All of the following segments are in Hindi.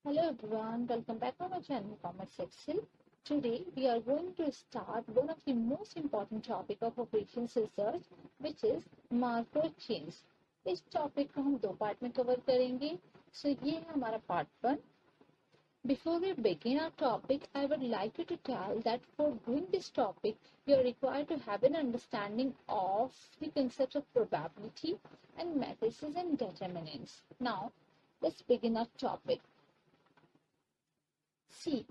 Hello everyone, welcome back to our channel Commerce Excel. Today we are going to start one of the most important topic of operations research, which is macro chains. इस टॉपिक को हम दो पार्ट में कवर करेंगे. So ये है हमारा part 1. Before we begin our topic, I would like you to tell that for doing this topic, you are required to have an understanding of the concepts of probability and matrices and determinants. Now, let's begin our topic. See,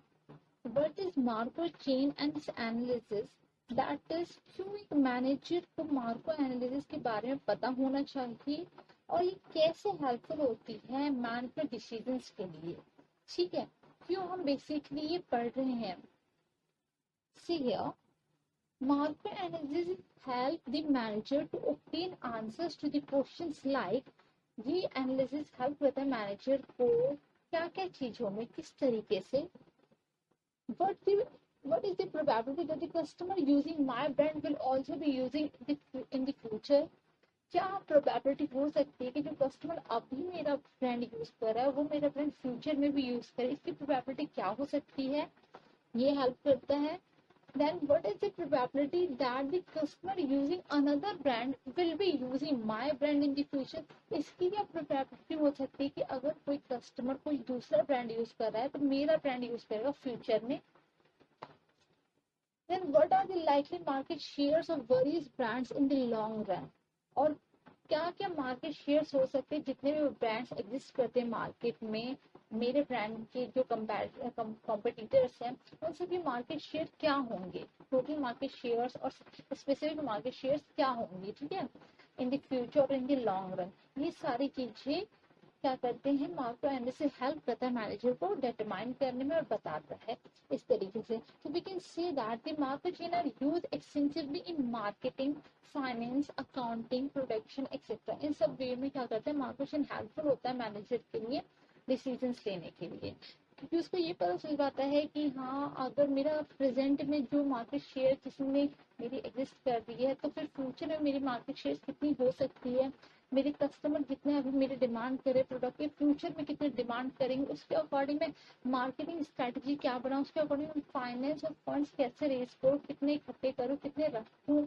what is Markov chain and its analysis? That is, क्यों एक मैनेजर को मार्को एनालिसिस के बारे में पता होना चाहिए और ये कैसे हेल्पफुल होती है मैनेजमेंट डिसीजंस के लिए. ठीक है, क्यों हम बेसिकली ये पढ़ रहे हैं. See here, Markov analysis help the manager to obtain answers to the questions like ये एनालिसिस हेल्प करता है मैनेजर को क्या क्या चीजों में किस तरीके से. What is the probability that the customer using my brand will also be using in the future? क्या प्रोबेबिलिटी हो सकती है कि जो कस्टमर अभी मेरा ब्रांड यूज कर रहा है वो मेरा ब्रांड फ्यूचर में भी यूज करे. इसकी प्रोबेबिलिटी क्या हो सकती है, ये हेल्प करता है. Then what is the probability that the customer using another brand will be using my brand in the future? इसकी क्या प्रोबेबिलिटी हो सकती है कि अगर कोई कस्टमर कोई दूसरा ब्रांड यूज कर रहा है तो मेरा ब्रांड यूज करेगा फ्यूचर में. Then what are the likely market shares of various brands in the long run? और क्या क्या मार्केट शेयर्स हो सकते हैं जितने भी ब्रांड्स एग्जिस्ट करते हैं मार्केट में, मेरे ब्रांड के जो कॉम्पिटिटर्स हैं उन सभी मार्केट शेयर क्या होंगे, टोटल मार्केट शेयर्स और स्पेसिफिक मार्केट शेयर्स क्या होंगे. ठीक है, इन द फ्यूचर और इन द लॉन्ग रन. ये सारी चीजें क्या करते हैं, मार्को एनालिसिस हेल्प करता है मैनेजर को डिटरमाइन करने में और बताता है इस तरीके से. So we can say that the market chain are used extensively in marketing, finance, accounting, production, etc. इन सब वे में क्या करते हैं, मार्केट चेन हेल्पफुल होता है मैनेजर के लिए डिसीजंस लेने के लिए, क्योंकि उसको ये पता चल जाता है कि हाँ अगर मेरा प्रेजेंट में जो मार्केट शेयर जिसमें मेरी एग्जिस्ट कर रही है तो फिर फ्यूचर में मेरी मार्केट शेयर कितनी हो सकती है, मेरे कस्टमर जितने अभी मेरे डिमांड करे प्रोडक्ट के फ्यूचर में कितने डिमांड करेंगे, उसके अकॉर्डिंग मैं मार्केटिंग स्ट्रेटजी क्या बनाऊं, उसके अकॉर्डिंग फाइनेंस और फंड्स कैसे रेज करूं, कितने इकट्ठे करूं, कितने रखूं,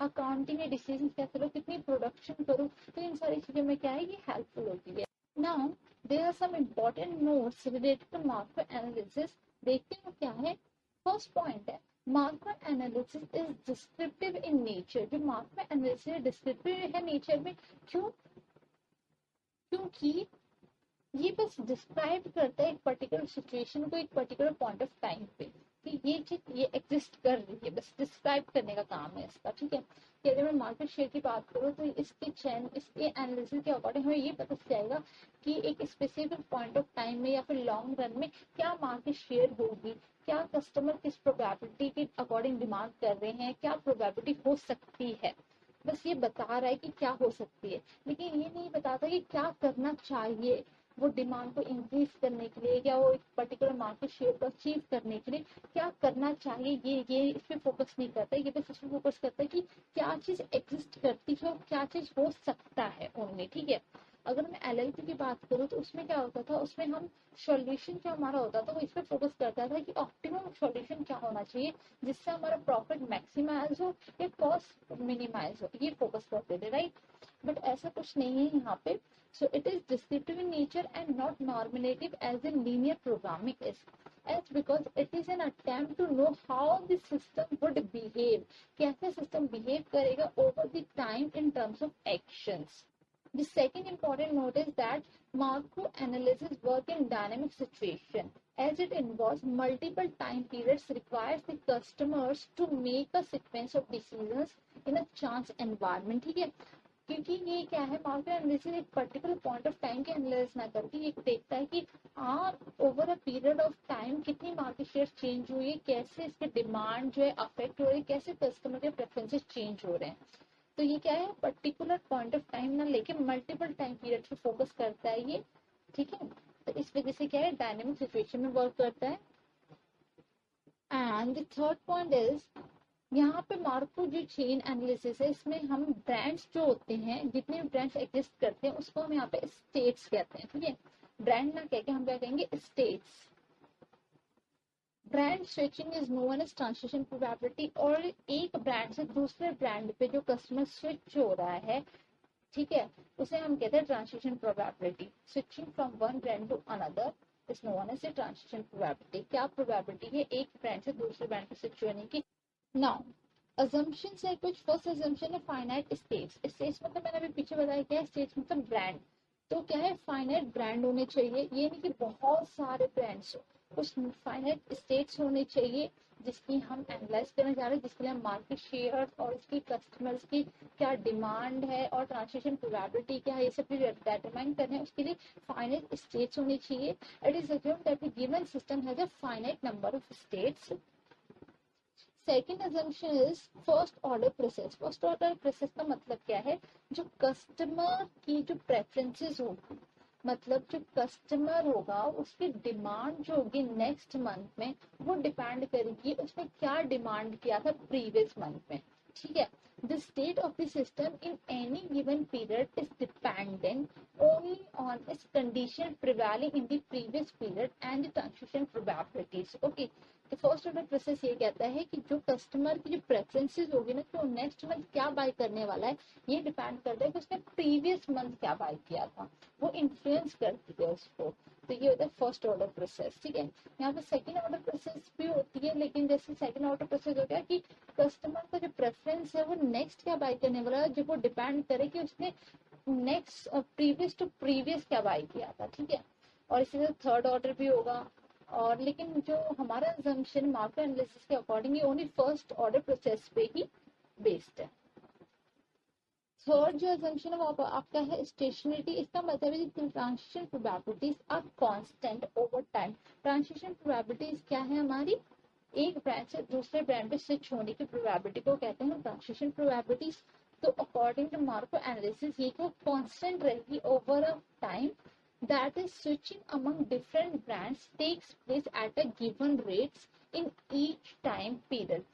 अकाउंटिंग में डिसीजन कैसे लो, कितनी प्रोडक्शन करूं. तो इन सारी चीजों में क्या है, ये हेल्पफुल होती है. Now there are some important notes related to Markov analysis. देखते हैं क्या है. फर्स्ट पॉइंट है, Markov analysis is descriptive in nature. जो मार्को एनालिसिस डिस्क्रिप्टिव है नेचर में. क्यों? क्योंकि ये बस डिस्क्राइब करता है एक पर्टिकुलर सिचुएशन को एक पर्टिकुलर पॉइंट ऑफ टाइम पे कि ये चीज ये एग्जिस्ट कर रही है, बस डिस्क्राइब करने का काम है इसका. ठीक है, कि अगर मैं मार्केट शेयर की बात करूँ तो इसके चैन इसके एनालिसिस के अकॉर्डिंग हमें ये पता चल जाएगा कि एक स्पेसिफिक पॉइंट ऑफ टाइम में या फिर लॉन्ग रन में क्या मार्केट शेयर होगी, क्या कस्टमर किस प्रोबेबिलिटी के अकॉर्डिंग डिमांड कर रहे हैं, क्या प्रोबेबिलिटी हो सकती है. बस ये बता रहा है कि क्या हो सकती है, लेकिन ये नहीं बताता कि क्या करना चाहिए वो डिमांड को इंक्रीज करने के लिए, या वो एक पर्टिकुलर मार्केट शेयर को अचीव करने के लिए क्या करना चाहिए. ये इस पे फोकस नहीं करता है, ये बस इस पे फोकस करता है कि क्या चीज एग्जिस्ट करती है और क्या चीज हो सकता है उनमें. ठीक है, अगर मैं एलएलपी की बात करूँ तो उसमें क्या होता था, उसमें हम सॉल्यूशन जो हमारा होता था वो इस पे फोकस करता था कि ऑप्टिमम सॉल्यूशन क्या होना चाहिए जिससे हमारा प्रॉफिट मैक्सिमाइज हो या कॉस्ट मिनिमाइज हो, ये फोकस करते थे. राइट, बट ऐसा कुछ नहीं है यहाँ पे. So it is descriptive in nature and not normative as in linear programming is. As because it is an attempt to know how the system would behave. कैसे system behave करेगा over the time in terms of actions. The second important note is that macro analysis work in dynamic situation as it involves multiple time periods requires the customers to make a sequence of decisions in a chance environment. ठीक है, क्योंकि ये क्या है, मार्केट एनालिसिस एक पर्टिकुलर पॉइंट ऑफ टाइम के एनालिसिस ना करके ये देखता है कि over a period of time कितनी मार्केट शेयर चेंज हुई है, कैसे इसके डिमांड जो है अफेक्ट हो रही है, कैसे कस्टमर के प्रेफरेंसेस चेंज हो रहे हैं. तो ये क्या है, पर्टिकुलर पॉइंट ऑफ टाइम ना लेके मल्टीपल टाइम पीरियड पे फोकस करता है ये. ठीक है, तो इस वजह से क्या है, डायनेमिक सिचुएशन में वर्क करता है. And the third point is, यहाँ पे मार्को जो चेन एनालिसिस है इसमें हम ब्रांड्स जो होते हैं जितने भी ब्रांड्स एग्जिस्ट करते हैं उसको हम यहाँ पे स्टेट्स कहते हैं. ठीक है, ब्रांड ना कह के हम क्या कहेंगे, states. Brand switching is known as transition probability. और एक ब्रांड से दूसरे ब्रांड पे जो कस्टमर स्विच हो रहा है, ठीक है, उसे हम कहते हैं transition probability. Switching from one brand to another is known as a transition probability. क्या प्रोबेबिलिटी है एक ब्रांड से दूसरे ब्रांड पे स्विच होने की। नाउ assumptions है कुछ। फर्स्ट assumption है फाइनाइट स्टेट्स। स्टेट्स मतलब मैंने अभी पीछे बताया क्या है, स्टेट्स मतलब ब्रांड। तो क्या है, फाइनाइट ब्रांड होने चाहिए, ये नहीं कि बहुत सारे ब्रांड्स हो, कुछ फाइनाइट स्टेट्स होने चाहिए जिसकी हम एनालाइज करने जा रहे हैं, जिसके लिए हम मार्केट शेयर और उसकी कस्टमर्स की क्या डिमांड है और ट्रांसलेशन प्रोबेबिलिटी क्या है, ये सब डिटरमाइन करना है। उसके लिए फाइनाइट स्टेट्स होने चाहिए। It is assumed that the given system has a finite number of states. Second assumption is first order process. First order process का मतलब क्या है, जो कस्टमर की जो प्रेफरेंसेस होगी, मतलब जो कस्टमर होगा उसकी डिमांड जो होगी नेक्स्ट मंथ में, वो डिपेंड करेगी उसने क्या डिमांड किया था प्रीवियस मंथ में। ठीक है, the state of the system in any given period is dependent only on it's condition prevailing in the previous period and the transmission probabilities. Okay, तो फर्स्ट ऑर्डर प्रोसेस ये कहता है कि जो कस्टमर की जो प्रेफरेंसेस होगी ना, कि वो नेक्स्ट मंथ क्या बाय करने वाला है, ये डिपेंड करता है कि उसने प्रीवियस मंथ क्या बाय किया था, वो इन्फ्लुएंस करती है उसको। तो ये होता है फर्स्ट ऑर्डर प्रोसेस। ठीक है, यहाँ पे सेकंड ऑर्डर प्रोसेस भी होती है, लेकिन जैसे सेकंड ऑर्डर प्रोसेस हो गया कि कस्टमर का जो प्रेफरेंस है वो नेक्स्ट क्या बाय करने वाला है, जो वो डिपेंड करे कि उसने नेक्स्ट प्रीवियस टू प्रीवियस क्या बाय किया था। ठीक है, और इसी तरह थर्ड ऑर्डर भी होगा। और लेकिन जो हमारा assumption मार्केट एनालिसिस के अकॉर्डिंग ये ओनली फर्स्ट ऑर्डर प्रोसेस पे ही बेस्ड है। थर्ड जो assumption है वो आपका है स्टेशनरिटी। इसका मतलब है कि transition probabilities are constant over time. Transition probabilities क्या है हमारी, एक ब्रांड से दूसरे ब्रांड पे स्विच होने की प्रोबेबिलिटी को कहते हैं ट्रांजिशन प्रोबेबिलिटीज। तो अकॉर्डिंग टू मार्को एनालिसिस ये कांस्टेंट रहेगी over a time, that is switching among different brands takes place at a given rates in each time period।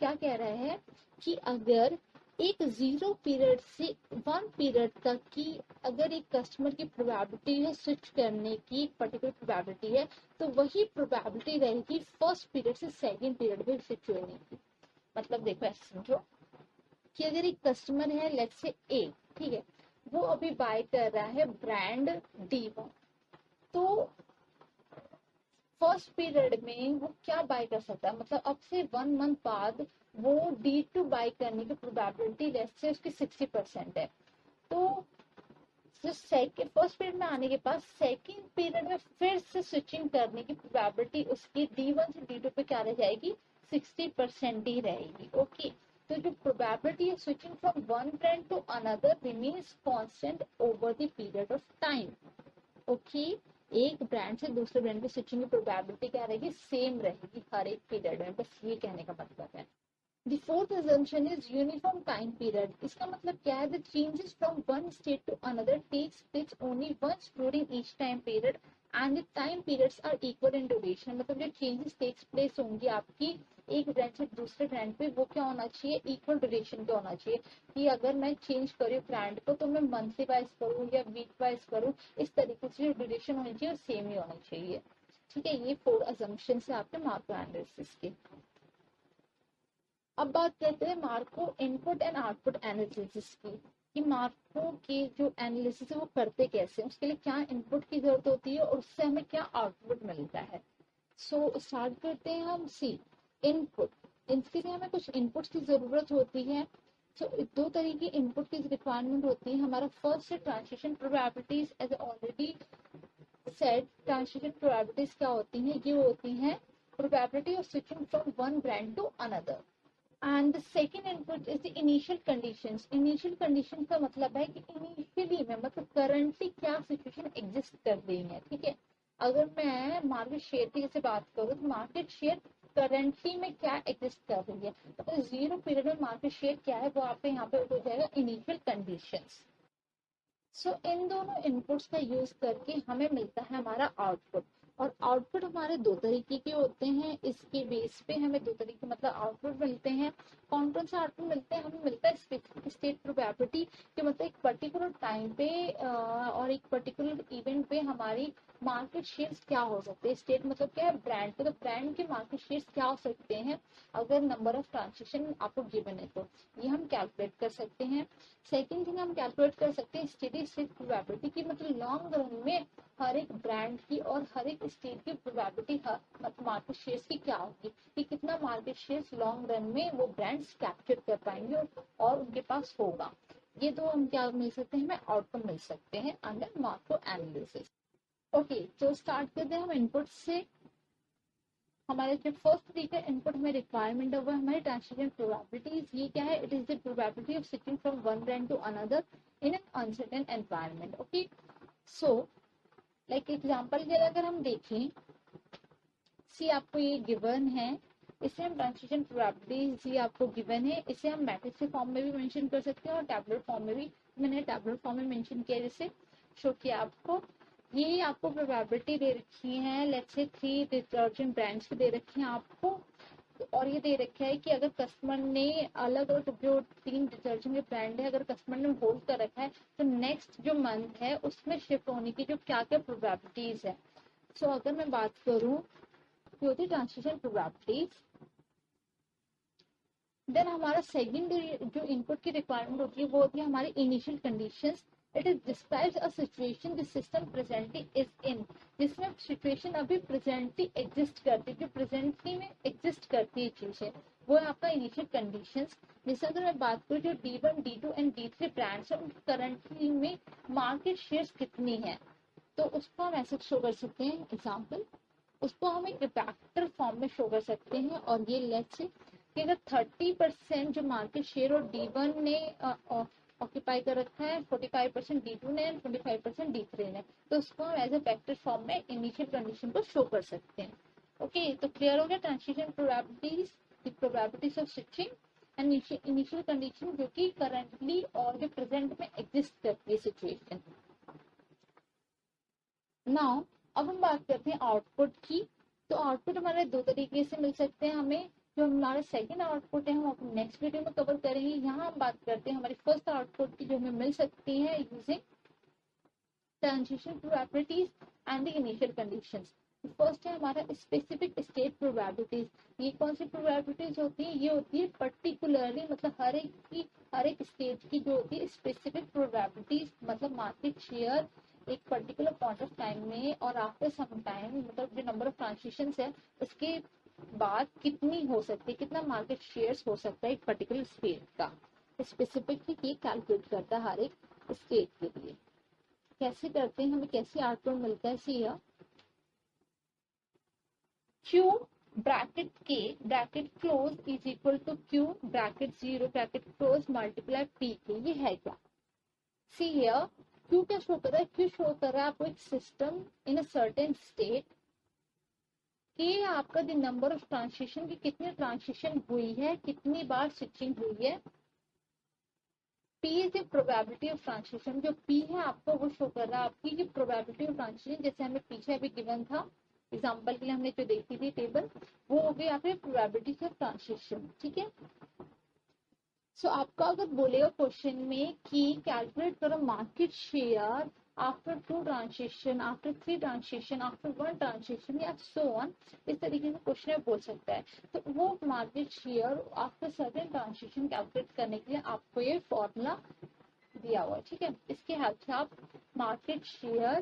क्या कह रहा है कि अगर एक जीरो पीरियड से वन पीरियड तक की अगर एक कस्टमर की प्रोबेबिलिटी है स्विच करने की, एक पर्टिकुलर प्रोबेबिलिटी है, तो वही प्रोबेबिलिटी रहेगी फर्स्ट पीरियड से सेकंड पीरियड में स्विच होने की। मतलब देखो ऐसे समझो कि अगर एक कस्टमर है लेट्स से ए, ठीक है, वो अभी बाय कर रहा है ब्रांड D1, तो फर्स्ट पीरियड में वो क्या बाय कर सकता है, मतलब अब से 1 मंथ बाद वो D2 बाय करने की प्रोबेबिलिटी लेट्स से उसकी 60% है। तो जो सेकंड फर्स्ट पीरियड में आने के बाद सेकंड पीरियड में फिर से स्विचिंग करने की प्रोबेबिलिटी उसकी D1 से D2 पे क्या रह जाएगी, 60% ही रहेगी। ओके, तो जो प्रोबेबिलिटी है switching from one brand to another remains constant over the period of time. Okay, एक ब्रांड से दूसरे ब्रांड पे स्विचिंग की प्रोबेबिलिटी क्या रहेगी, सेम रहेगी हर एक पीरियड में। बस ये कहने का मतलब है। The fourth assumption is uniform time period। इसका मतलब क्या है, the changes from one state to another takes place only once during each time period and the time periods are equal in duration। मतलब जो changes takes place होंगी आपकी एक ब्रांड से दूसरे ब्रांड पे, वो क्या होना चाहिए, इक्वल ड्यूरेशन का होना चाहिए। कि अगर मैं चेंज करूँ ब्रांड को तो मैं मंथली वाइज करूँ या वीक वाइज करूँ, इस तरीके से जो ड्यूरेशन होनी चाहिए वो सेम ही होनी चाहिए। ठीक है, ये 4 assumptions है आपके मार्को एनालिसिस के। अब बात करते हैं Marco input and output analysis की, कि मार्को के जो एनालिसिस है वो करते कैसे, उसके लिए क्या इनपुट की जरूरत होती है और उससे हमें क्या आउटपुट मिलता है। सो स्टार्ट करते हैं हम सी इनपुट। इसके लिए हमें कुछ इनपुट्स की जरूरत होती है। तो दो तरह की इनपुट की रिक्वायरमेंट होती है हमारा। फर्स्ट है transition probabilities. As already said, transition probabilities क्या होती हैं, ये होती हैं probability of switching from one brand to another. And the second input is the initial conditions. Initial condition का मतलब है कि इनिशियली में मतलब करंटली क्या सिचुएशन एग्जिस्ट कर रही है। ठीक है, अगर मैं मार्केट शेयर की जैसे बात करूँ तो मार्केट शेयर करंटली में क्या एग्जिस्ट कर रही है, तो जीरो पीरियड में मार्केट शेयर क्या है वो आपके यहाँ पे हो जाएगा इनिशियल कंडीशंस। सो इन दोनों इनपुट्स का यूज करके हमें मिलता है हमारा आउटपुट। और आउटपुट हमारे दो तरीके के होते हैं, इसके बेस पे हमें दो तरीके मतलब आउटपुट मिलते हैं। कौन कौन सा आउटपुट मिलते हैं? हमें मिलता है स्पेसिफिक स्टेट प्रोबेबिलिटी कि मतलब एक पर्टिकुलर टाइम पे और एक पर्टिकुलर इवेंट पे हमारी मार्केट शेयर्स क्या हो सकते हैं। स्टेट मतलब क्या है? ब्रांड। तो ब्रांड के मार्केट शेयर्स क्या हो सकते हैं अगर नंबर ऑफ ट्रांजेक्शन आपको गिवन है, तो ये हम कैलकुलेट कर सकते हैं। सेकेंड थिंग हम कैलकुलेट कर सकते हैं स्टेडी स्टेट प्रोबेबिलिटी की, मतलब लॉन्ग रन में हर एक ब्रांड की और हर एक स्टेट की प्रोबेबिलिटी मतलब मार्केट शेयर्स की क्या होगी, कि कितना मार्केट शेयर्स लॉन्ग रन में वो ब्रांड्स कैप्चर कर पाएंगे और उनके पास होगा। ये दो हम क्या मिल सकते हैं? हमें आउटकम मिल सकते हैं अंडर मार्को एनालिसिस। ओके, तो स्टार्ट करते हैं हम इनपुट से। हमारे जो फर्स्ट तरीका इनपुट में रिक्वायरमेंट है वो हमारी ट्रांजिशन प्रोबेबिलिटीज। ये क्या है? It is the probability of switching from one brand to another in an uncertain environment. Okay, so like example के अगर हम देखें, सी आपको ये गिवन है, इसे हम ट्रांजिशन प्रोबेबिलिटीज, ये आपको गिवन है, इसे हम मैट्रिक्स के फॉर्म में भी मेंशन कर सकते हैं और टैबुलर फॉर्म में भी। मैंने टैबुलर फॉर्म में मेंशन किया, जैसे शो किया आपको। ये आपको प्रोबेबिलिटी दे रखी है, लेट्स से 3 डिटर्जेंट ब्रांड्स की दे रखी है आपको, और ये दे रखा है कि अगर कस्टमर ने अलग अलग जो 3 डिटर्जेंट के ब्रांड है अगर कस्टमर ने होल्ड कर रखा है तो नेक्स्ट जो मंथ है उसमें शिफ्ट होने की जो क्या क्या प्रोबेबिलिटीज है। सो अगर मैं बात करूं होती ट्रांजिशन प्रोबेबिलिटीज, देन हमारा सेकंड जो इनपुट की रिक्वायरमेंट होती है वो होती है हमारी initial conditions. It is describes a situation the system presently is in, जिसमें सिचुएशन अभी प्रेजेंटली एग्जिस्ट करती है, जो प्रेजेंटली में एग्जिस्ट करती है चीजें, वो है आपका इनिशियल कंडीशंस। जैसे अगर मैं बात करूँ जो D1, D2 and D3 brands है उनकी करंटली में मार्केट शेयर्स कितनी है, तो उसको हम ऐसे शो कर सकते हैं। एग्जाम्पल, उसको हम एक वेक्टर फॉर्म में शो कर सकते हैं, और ये लेट्स से कि अगर 30% जो मार्केट शेयर और D1 ने ऑक्यूपाई कर रखा है, 45% D2 ने, 25% D3 ने, तो उसको हम एज ए वेक्टर फॉर्म में इनिशियल कंडीशन को शो कर सकते हैं। ओके, तो क्लियर हो गया transition probabilities, the probabilities of switching and initial condition जो कि करंटली और जो प्रेजेंट में एग्जिस्ट करती है सिचुएशन। नाउ अब हम बात करते हैं आउटपुट की। तो आउटपुट हमारे दो तरीके से मिल सकते हैं हमें। जो हमारा सेकंड आउटपुट है हम अपने नेक्स्ट वीडियो में कवर करेंगे। यहाँ हम बात करते हैं हमारी फर्स्ट आउटपुट की, जो हमें मिल सकती है using transition probabilities and the initial conditions. First है हमारा स्पेसिफिक स्टेट प्रोबेबिलिटीज। ये कौन सी प्रोबेबिलिटीज होती है? ये होती है पर्टिकुलरली मतलब हर एक स्टेट की जो होती है स्पेसिफिक प्रोबेबिलिटीज, मतलब मार्केट शेयर एक पर्टिकुलर पॉइंट ऑफ टाइम में और आफ्टर सम टाइम, मतलब जो नंबर ऑफ ट्रांजिशंस है उसके बाद कितनी हो सकती है, कितना मार्केट शेयर्स हो सकता है एक पर्टिकुलर स्टेट का। स्पेसिफिकली ये कैलकुलेट करता है हर एक स्टेट के लिए। कैसे करते हैं, हमें कैसे आउटपुट मिलता है? See Q bracket K bracket close is equal to Q bracket 0 bracket close multiply P K. ये है क्या? सी हियर, क्यू क्या शो कर रहा है? क्यू शो कर रहा है आपको एक system in a certain state कि आपका द नंबर ऑफ ट्रांजिशन की कितनी ट्रांजिशन हुई है, कितनी बार स्विचिंग हुई है। P is the probability of transition. जो P है आपको वो शो कर रहा है आपकी की प्रोबेबिलिटी ऑफ ट्रांजिशन, जैसे हमें पीछे अभी गिवन था एग्जांपल के लिए हमने जो देखी थी टेबल, वो हो गई आपकी प्रोबेबिलिटी ऑफ ट्रांजिशन। ठीक है, सो आपका अगर बोलेगा क्वेश्चन में कि कैलकुलेट करो market share after 2 transition, after 3 transition, after 1 transition या सो ऑन, इस तरीके से क्वेश्चन में बोल सकता है। तो वो market share after certain transition calculate करने के लिए आपको ये फॉर्मूला दिया हुआ है। ठीक है, इसके हेल्प से आप मार्केट शेयर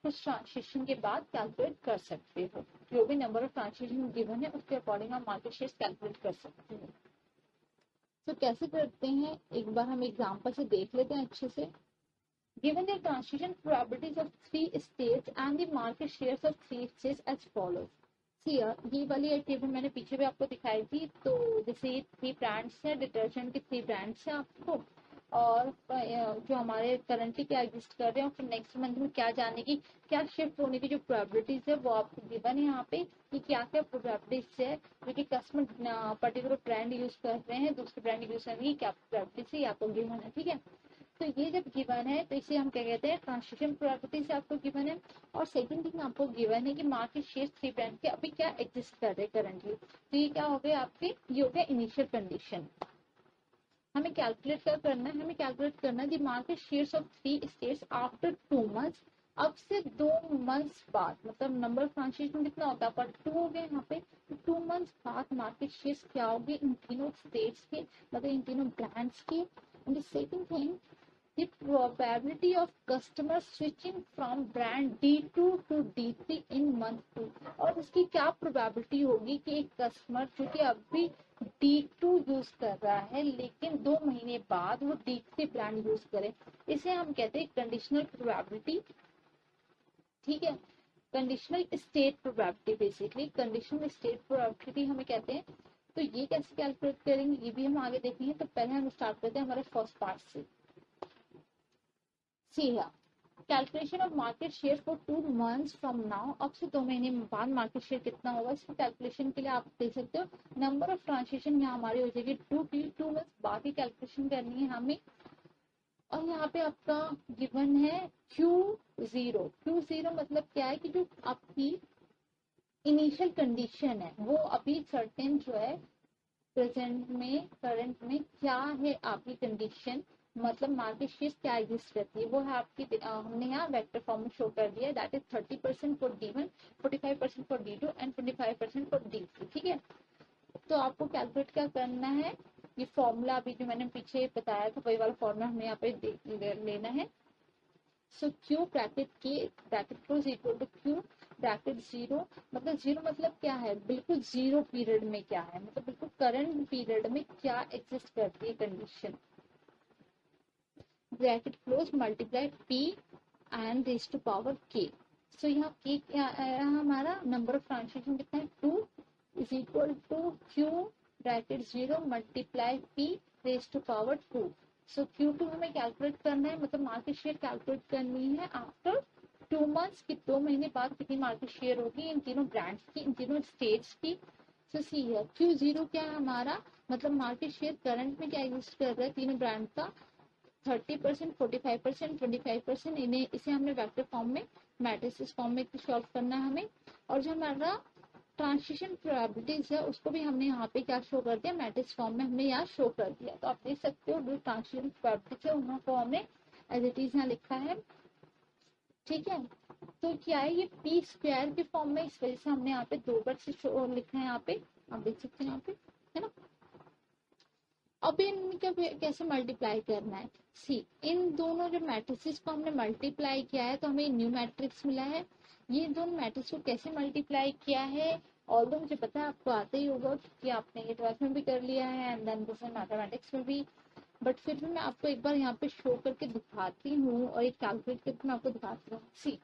कुछ ट्रांजिशन के बाद कैलकुलेट कर सकते हो। जो भी नंबर ऑफ ट्रांजिशन गिवन है उसके अकॉर्डिंग आप मार्केट शेयर कैलकुलेट कर सकते हो। तो कैसे करते हैं, एक बार हम एग्जांपल से देख लेते हैं अच्छे से। Given the transition probabilities of 3 states and the market shares of 3 states as follows. Here, ये वाली टेबल मैंने पीछे भी आपको दिखाई थी। तो जैसे ये 3 ब्रांड्स हैं, डिटर्जेंट के 3 ब्रांड्स हैं आपको, और जो हमारे करंटली क्या एग्जिस्ट कर रहे हैं, फिर नेक्स्ट मंथ में क्या जाने की, क्या शिफ्ट होने की जो प्रोबेबिलिटीज है वो आपको गिवन है यहाँ पे कि क्या क्या प्रोबेबिलिटीज है जो कि कस्टमर पर्टिकुलर ब्रांड यूज कर रहे हैं, दूसरे ब्रांड यूज करने की क्या प्रोबेबिलिटीज है आपको गिवन है। ठीक है, तो ये जब गिवन है तो इसे हम क्या कहते हैं, ट्रांजिशन प्रोबेबिलिटी से आपको गिवन है। और सेकंड थिंग आपको गिवन है कि मार्केट शेयर 3 ब्रांड के अभी क्या एग्जिस्ट कर रहे हैं करंटली। तो ये क्या हो गया आपके, ये हो गया इनिशियल कंडीशन। हमें कैलकुलेट क्या करना है, हमें कैलकुलेट करना है the market shares of 3 states after 2 months, अब से 2 मंथ्स बाद, मतलब नंबर ऑफ ट्रांजेक्शन कितना होता है पर 2 हो गए यहाँ पे। तो 2 मंथ्स बाद मार्केट शेयर्स क्या होगी इन तीनों स्टेट्स के, मतलब इन तीनों ब्रांड्स के। And the second thing, the probability of customer switching from brand D2 to D3 in month 2, और इसकी क्या प्रोबेबिलिटी होगी कि एक कस्टमर जो कि अभी D2 यूज कर रहा है लेकिन 2 महीने बाद वो D3 ब्रांड यूज करे। इसे हम कहते हैं कंडीशनल प्रोबेबिलिटी। ठीक है, conditional state probability, basically conditional state probability हमें कहते हैं। तो ये कैसे कैलकुलेट करेंगे ये भी हम आगे देखेंगे। तो पहले हम स्टार्ट करते हैं हमारे फर्स्ट पार्ट से। See here, calculation of market share for 2 months from now, अब से 2 महीने बाद मार्केट शेयर कितना होगा, इसकी कैलकुलेशन के लिए आप देख सकते हो नंबर ऑफ ट्रांजेक्शन यहाँ हमारी हो जाएगी 2 मंथ्स बाद की कैलकुलेशन करनी है हमें। और यहाँ पे आपका गिवन है Q0। Q0 मतलब क्या है कि जो आपकी इनिशियल कंडीशन है वो अभी सर्टेन जो है प्रेजेंट में, करंट में क्या है आपकी कंडीशन, मतलब मार्केट शेयर क्या एग्जिस्ट करती है वो है आपकी। हमने यहाँ वेक्टर फॉर्म में शो कर दिया है, that is 30% for D1, 45% for D2 and 25% for D3। ठीक है, तो आपको कैलकुलेट क्या करना है, ये फॉर्मूला अभी जो मैंने पीछे बताया था वही वाला फॉर्मूला हमें यहाँ पे लेना है। So Q bracket K bracket close equal to Q bracket 0, मतलब 0 मतलब क्या है, बिल्कुल 0 पीरियड में क्या है, मतलब बिल्कुल करंट पीरियड में क्या एग्जिस्ट करती है condition, bracket close multiply P and raise to power K। So यहाँ K क्या आया हमारा, नंबर ऑफ ट्रांजेक्शन कितना है 2 is equal to Q bracket 0 multiply P raise to power 2। So Q2 हमें कैलकुलेट करना है, मतलब मार्केट शेयर कैलकुलेट करनी है आफ्टर 2 मंथ्स की 2 महीने बाद कितनी मार्केट शेयर होगी इन तीनों ब्रांड्स की, इन तीनों स्टेट्स की। सो सी है Q0 क्या है हमारा, मतलब मार्केट शेयर करंट में क्या एग्जिस्ट कर रहा है तीनों ब्रांड का, 30%, 45%, 25%। इन्हें इसे हमने वेक्टर फॉर्म में, मैट्रिसेस फॉर्म में सॉल्व करना है हमें। और जो हमारा ट्रांजिशन प्रोबेबिलिटीज है उसको भी हमने यहाँ पे क्या शो कर दिया, मैट्रिक्स फॉर्म में हमने यहाँ शो कर दिया। तो आप देख सकते हो जो ट्रांजिशन प्रोबेबिलिटीज है उनको हमने एज इट इज यहाँ लिखा है। ठीक है, तो क्या है ये पी स्क्वायर के फॉर्म में, इस वजह से हमने यहाँ पे 2 बार से लिखा है, यहाँ पे आप देख सकते हैं यहाँ पे, है ना। अब इनका कैसे मल्टीप्लाई करना है, सी इन दोनों जो मैट्रिसेस को हमने मल्टीप्लाई किया है तो हमें न्यू मैट्रिक्स मिला है। ये दोनों मैट्रिक्स को कैसे मल्टीप्लाई किया है, ऑल्दो मुझे पता है आपको आता ही होगा क्योंकि आपने ये 12th में भी कर लिया है एंड देन दिस मैथमेटिक्स में भी, बट फिर भी मैं आपको एक बार यहाँ पे शो करके दिखाती हूँ और एक कैलकुलेट करके मैं आपको दिखाती हूँ। सी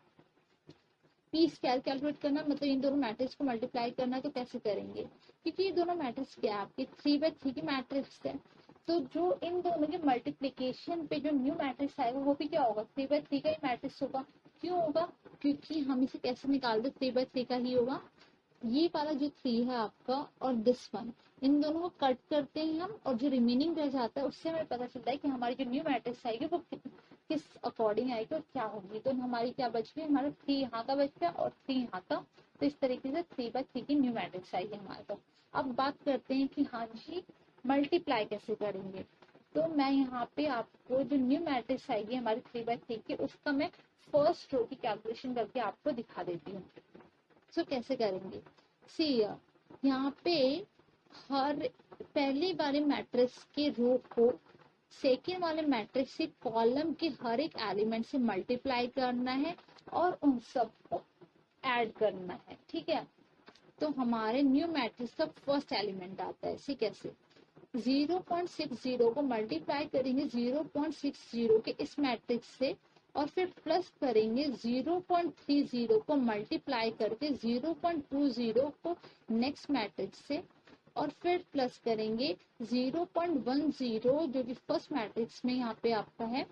पी स्क्वायर कैलकुलेट करना मतलब इन दोनों मैट्रिक्स को मल्टीप्लाई करना है, तो कैसे करेंगे, क्योंकि ये दोनों मैट्रिक्स क्या है आपकी 3/3 की मैट्रिक्स है। तो जो इन दोनों के मल्टीप्लीकेशन पे जो न्यू मैट्रिक्स आएगा वो भी क्या होगा 3/3 का ही मैट्रिक्स होगा। क्यों होगा, क्योंकि हम इसे कैसे निकाल दे 3/3 का ही होगा। ये वाला जो 3 है आपका और दिस वन, इन दोनों को कट करते हैं हम और जो रिमेनिंग रह जाता है उससे हमें पता चलता है कि हमारी जो न्यू मैट्रिक्स आएगी वो किस अकॉर्डिंग आएगी और क्या होगी। तो हमारी क्या बच गई, हमारा 3 यहाँ का बच गया और 3 यहाँ का। तो इस तरीके से 3/3 की न्यू मैट्रिक्स आएगी हमारे पास। अब बात करते हैं कि हाँ जी मल्टीप्लाई कैसे करेंगे। तो मैं यहाँ पे आपको जो न्यू मैट्रिक्स आएगी हमारी 3/3 की उसका मैं फर्स्ट रो की कैलकुलेशन करके आपको दिखा देती हूँ। सो कैसे करेंगे, सी यहाँ पे हर पहले वाले मैट्रिक्स के रो को सेकेंड वाले मैट्रिक्स से कॉलम के हर एक एलिमेंट से मल्टीप्लाई करना है और उन सबको ऐड करना है। ठीक है, तो हमारे न्यू मैट्रिक्स का फर्स्ट एलिमेंट आता है, इसी कैसे 0.60 को मल्टीप्लाई करेंगे 0.60 के इस मैट्रिक्स से और फिर प्लस करेंगे 0.30 को मल्टीप्लाई करके 0.20 को नेक्स्ट मैट्रिक्स से और फिर प्लस करेंगे 0.10 जो कि फर्स्ट मैट्रिक्स में यहाँ पे आपका है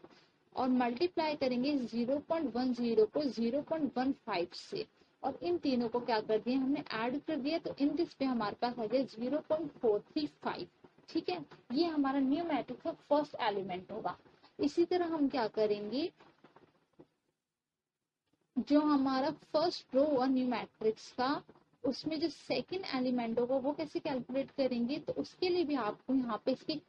और मल्टीप्लाई करेंगे 0.10 को 0.15 से और इन तीनों को क्या कर दिया हमने ऐड कर दिया। तो इन दिस पे हमारे पास आ गया 0.435। ठीक है, ये हमारा न्यू मैट्रिक्स का फर्स्ट एलिमेंट होगा। इसी तरह हम क्या करेंगे, जो हमारा फर्स्ट रो और न्यू मैट्रिक्स का, उसमें जो सेकंड एलिमेंट होगा वो कैसे कैलकुलेट करेंगे, तो उसके लिए भी आपको यहाँ पे इसकी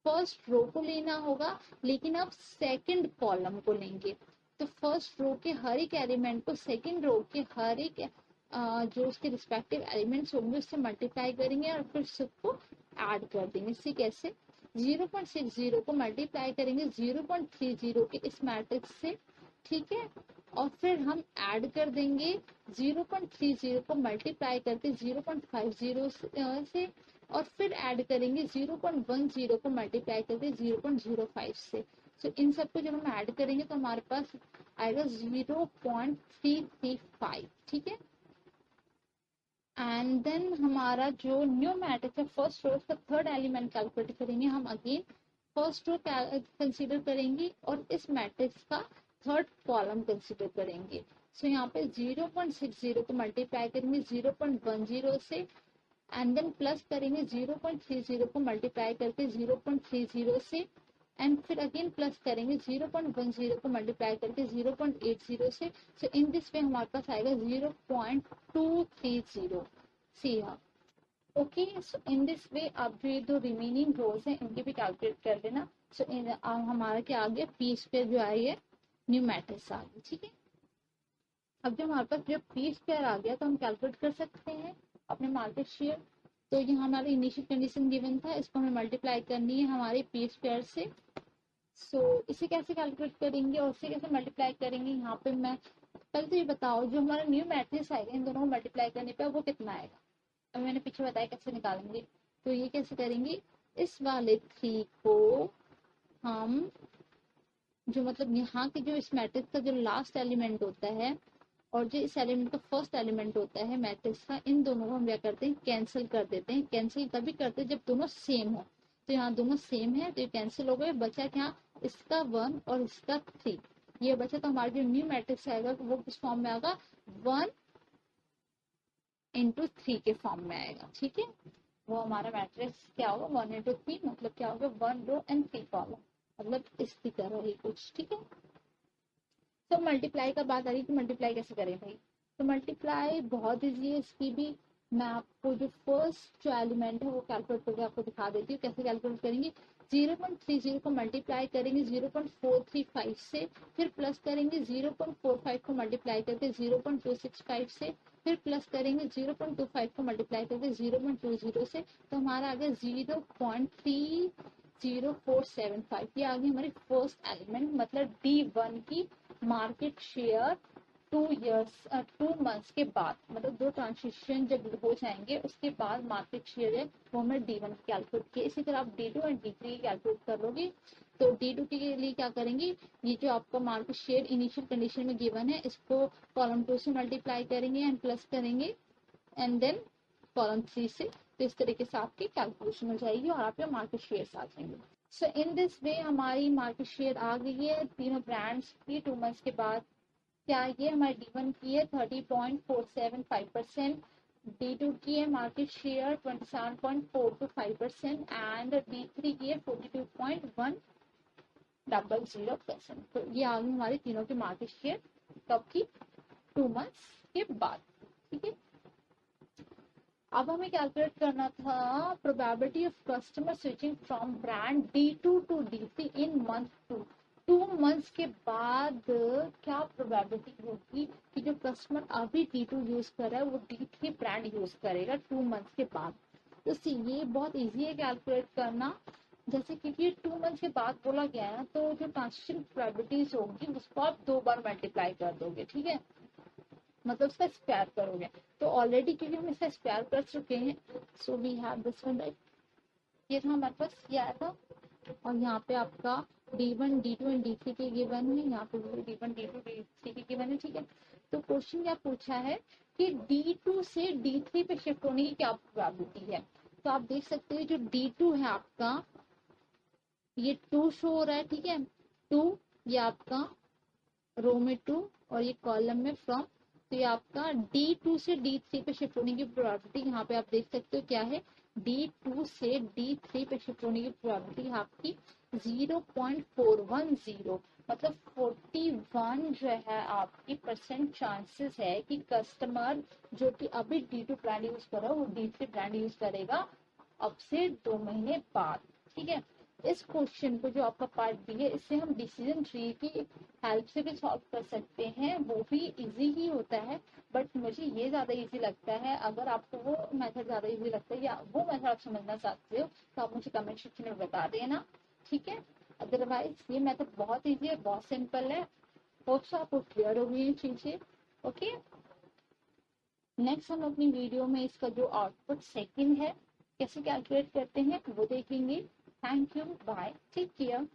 फर्स्ट रो को लेना होगा, लेकिन आप सेकंड कॉलम को लेंगे। तो फर्स्ट रो के हर एक एलिमेंट को सेकंड रो के हर एक जो उसके रिस्पेक्टिव एलिमेंट्स होंगे उससे मल्टीप्लाई करेंगे और फिर सबको ऐड कर देंगे। इससे कैसे, 0.60 को मल्टीप्लाई करेंगे 0.30 के इस मैट्रिक्स से, ठीक है, और फिर हम ऐड कर देंगे 0.30 को मल्टीप्लाई करके 0.50 से, और फिर ऐड करेंगे 0.10 को मल्टीप्लाई करके 0.05 से। तो इन सबको जब हम ऐड करेंगे तो हमारे पास आएगा 0.335, ठीक है। एंड देन हमारा जो न्यू मैट्रिक्स है फर्स्ट रो का थर्ड एलिमेंट कैलकुलेट करेंगे हम, अगेन फर्स्ट रो कंसीडर करेंगे और इस मैट्रिक्स का थर्ड कॉलम कंसीडर करेंगे। सो यहाँ पे 0.60 को मल्टीप्लाई करेंगे 0.10 से, एंड देन प्लस करेंगे 0.30 को मल्टीप्लाई करके 0.30 से, एंड फिर अगेन प्लस करेंगे 0.10 को मल्टीप्लाई करके 0.80 से। सो इन दिस वे हमारे पास आएगा 0.230 सी। Okay, so in this way आप जो ये दो रिमेनिंग रोज हैं इनके भी कैलकुलेट कर देना। सो हमारा क्या आ गया, पी स्क्वायर जो आई है न्यू मैट्रिक्स आ गई, ठीक है। अब जब हमारे पास जब पी स्क्वायर आ गया तो हम कैलकुलेट कर सकते हैं अपने मार्केट शेयर। तो ये हमारा इनिशियल कंडीशन गिवन था, इसको हमें मल्टीप्लाई करनी है हमारे पी स्क्वायर से। सो इसे कैसे कैलकुलेट करेंगे और इसे कैसे मल्टीप्लाई करेंगे, यहाँ पे मैं पहले तो ये बताओ जो हमारा न्यू मैट्रिक्स आएगा इन दोनों को मल्टीप्लाई करने पे वो कितना आएगा। अब मैंने पीछे बताया कैसे निकालेंगे, तो ये कैसे करेंगे, इस वाले 3 को हम जो मतलब यहाँ के जो इस मैट्रिक्स का जो लास्ट एलिमेंट होता है और जो इस एलिमेंट का फर्स्ट एलिमेंट होता है मैट्रिक्स का, इन दोनों को हम क्या करते हैं, कैंसिल कर देते हैं। कैंसिल तभी करते हैं जब दोनों सेम हो। तो यहाँ दोनों सेम है तो ये कैंसिल हो गए, बचा क्या, इसका 1 और इसका 3, ये बचा। तो हमारा जो न्यू मैट्रिक्स आएगा वो किस फॉर्म में आएगा, 1 into 3 के फॉर्म में आएगा, ठीक है। वो हमारा मैट्रिक्स क्या होगा, 1 into 3 मतलब क्या होगा, 1 रो एंड 3 कॉलम, मतलब इसकी तरह ही कुछ, ठीक है। तो मल्टीप्लाई का बात आ रही है कि मल्टीप्लाई कैसे करें भाई, तो मल्टीप्लाई बहुत इजी है इसकी भी। मैं आपको जो फर्स्ट जो एलिमेंट है वो कैलकुलेट करके आपको दिखा देती हूँ कैसे कैलकुलेट करेंगे। 0.30 को मल्टीप्लाई करेंगे 0.435 से, फिर प्लस करेंगे 0.45 को मल्टीप्लाई करके 0.265 से, फिर प्लस करेंगे 0.25 को मल्टीप्लाई करके 0.20 से, तो हमारा आ गया 0.30475। ये आ गई हमारी फर्स्ट एलिमेंट, मतलब D1 की मार्केट शेयर 2 मंथ्स के बाद, मतलब 2 ट्रांजिशन जब हो जाएंगे उसके बाद मार्केट शेयर है वो हमें D1 की कैलकुलेट किया। इसी तरह आप D2 एंड D3 कैलकुलेट कर लोगे। तो D2 के लिए क्या करेंगे, ये जो आपका मार्केट शेयर इनिशियल कंडीशन में गिवन है इसको कॉलम 2 से मल्टीप्लाई करेंगे एंड प्लस करेंगे एंड देन कॉलम 3 से। तो इस तरीके से आपकी कैलकुलेशन हो जाएगी और आपके मार्केट शेयर आ जाएंगे। सो इन दिस वे हमारी मार्केट शेयर आ गई है तीनों ब्रांड्स की 2 मंथ्स के बाद। क्या ये हमारी D1 की है 30.475%, D2 की है मार्केट शेयर 27.425% एंड D3 की है 42.100%। तो ये आ गई हमारी तीनों की मार्केट शेयर कब की, 2 मंथ्स के बाद, ठीक है। अब हमें कैलकुलेट करना था probability of customer switching from brand D2 to D3 in month 2 months के बाद क्या प्रोबेबिलिटी होगी कि जो कस्टमर अभी D2 यूज कर रहा है वो D3 ब्रांड यूज करेगा 2 मंथ्स के बाद। तो ये बहुत इजी है कैलकुलेट करना, जैसे क्योंकि 2 मंथ्स के बाद बोला गया है तो जो ट्रांजिशन प्रोबेबिलिटीज होगी उसको आप 2 बार मल्टीप्लाई कर दोगे, ठीक है, मतलब उसका स्क्वायर करोगे। तो ऑलरेडी क्योंकि हम इसका स्क्वायर कर चुके हैं, so we have this one, right. ये था हमारे पास, ये आया था, और यहाँ पे आपका D1 D2 एंड D3 के गिवन है, यहाँ पे D1 D2 D3 के गिवन है, ठीक है। तो क्वेश्चन क्या पूछा है कि D2 से D3 पे शिफ्ट होने की क्या प्रोबेबिलिटी है। तो आप देख सकते हो जो D2 है आपका, ये 2 शो हो रहा है, ठीक है, 2, ये आपका रो में 2 और ये कॉलम में फ्रॉम। तो ये आपका D2 से D3 पे शिफ्ट होने की प्रोबेबिलिटी यहाँ पे आप देख सकते हो क्या है, D2 से D3 पे शिफ्ट होने की प्रोबेबिलिटी आपकी 0.410, मतलब 41 जो है आपकी परसेंट चांसेस है कि कस्टमर जो कि अभी D2 ब्रांड यूज कर रहा है वो D3 ब्रांड यूज करेगा अब से 2 महीने बाद। ठीक है, इस क्वेश्चन को जो आपका पार्ट बी है, इससे हम डिसीजन ट्री की हेल्प से भी सॉल्व कर सकते हैं, वो भी इजी ही होता है, बट मुझे ये ज्यादा इजी लगता है। अगर आपको वो मेथड ज्यादा इजी लगता है या वो मेथड आप समझना चाहते हो तो आप मुझे कमेंट सेक्शन में बता देना। ठीक है, अदरवाइज ये मेथड बहुत इजी है, बहुत सिंपल है। होप्स आपको क्लियर हो गई चीजें। ओके, नेक्स्ट हम अपनी वीडियो में इसका जो आउटपुट सेकंड है कैसे कैलकुलेट करते हैं वो देखेंगे। Thank you, bye, take care.